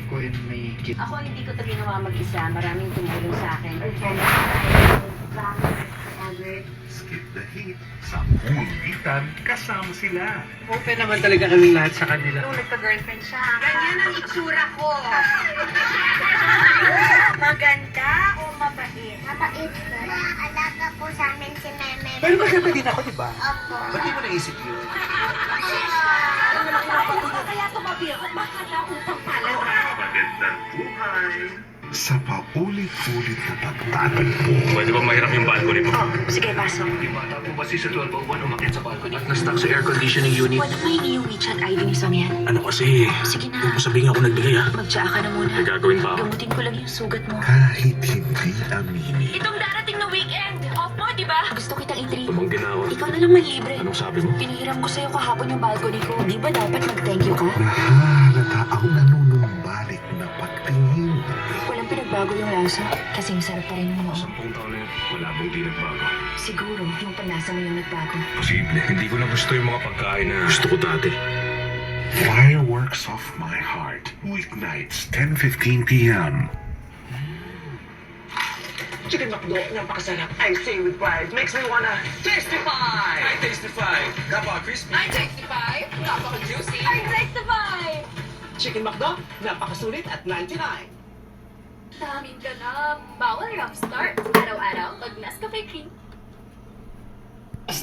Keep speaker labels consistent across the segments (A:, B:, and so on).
A: ko and may kit.
B: Ako hindi ko ito ginawa mag-isa. Maraming tumulong sa akin.
C: Skip the heat. Sa Pulubitan, kasama sila.
A: Open naman talaga kami lahat sa kanila.
B: Nung nagka-girlfriend siya,
D: Ganyan ang itsura ko.
B: maganda o mabait?
D: Mabait ko. Alaga po sa amin si Meme.
A: Pero maganda din ako, di ba?
D: Opo.
A: Ba't di mo naisip yun?
B: Kaya tumabi ako, makala upang palawa.
C: Magandang buhay. Sa paulit-ulit na pagtatagpo.
E: Pwede ba mahirap yung balcony mo?
B: Sige, pasok.
E: Di bata po kasi sa 1201 umakit sa balcony at na-stuck sa air conditioning unit.
B: Pwede mo hindi yung WeChat ID ni Song yan?
E: Ano kasi,
B: Sige na.
E: huwag mo sabihin ako nagbigay ha.
B: Magtsaa ka na muna.
E: May gagawin pa ako.
B: Gamutin ko lang yung sugat mo.
C: Kahit hindi aminin.
B: Itong darating na weekend, off mo, di ba? Gusto kitang i-treat.
E: Tumanggi na ako.
B: Ikaw na lang man libre.
E: Anong sabi mo?
B: Pinahiram ko sa'yo kahapon yung balcony ko. Di ba dapat mag-thank you ka?
C: Nahalata ang nanunumbalik na pagtingin.
B: Walang pinagbago yung lasa. Kasing sarap pa rin yung mo.
E: 10 taon na yun, wala bang di nagbago.
B: Siguro, yung panlasa mo yung nagbago.
E: Posible. Hindi ko na gusto yung mga pagkain na gusto ko dati.
C: Fireworks of my heart. Weeknights, 10:15 p.m.
F: Chicken McDo, napakasarap. I say with pride, makes me wanna testify! I testify! Napaka-crispy!
D: I testify. Napaka-juicy.
B: I testify!
F: Chicken McDo, napakasulit at 99.
D: Damin ka na. Bawal rough start. Araw-araw, pag Nescafe cream.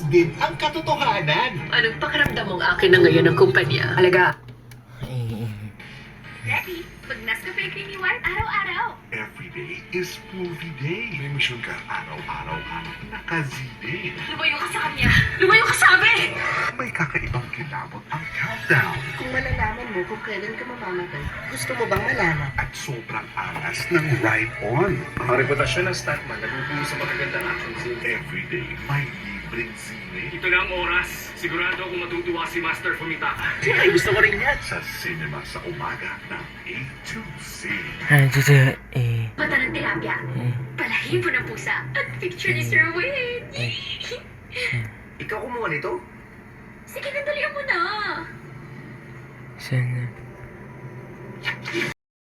C: Din ang katotohanan.
B: Anong pakiramdam mong akin na ngayon ang kumpanya? Halaga.
D: Ready? Pag Nescafe cream ni White, araw-araw.
C: Every day is movie day. May mission ka araw-araw ka nakazine.
D: Lumayo ka sa kanya. Lumayo ka sa amin!
C: May kakaibang kilabot ang countdown.
B: Kung malalaman mo kung kailan ka mamamatay, gusto mo bang malaman?
C: At sobrang alas ng ride on.
E: Ang reputasyon ng stuntman nagpupuno sa magagandang action scene.
C: Every day may libreng sine.
E: Ito na ang oras. Sigurado akong matutuwa si Master Fumitaka.
A: Ay, gusto ko rin yan.
C: Sa cinema sa umaga ng A to Z.
D: Mata ng tilapia. Palahibo ng pusa. At picture ni Sir Wayne.
F: Ikaw kumuha nito?
D: Sige, nandalihan mo na.
G: Sana.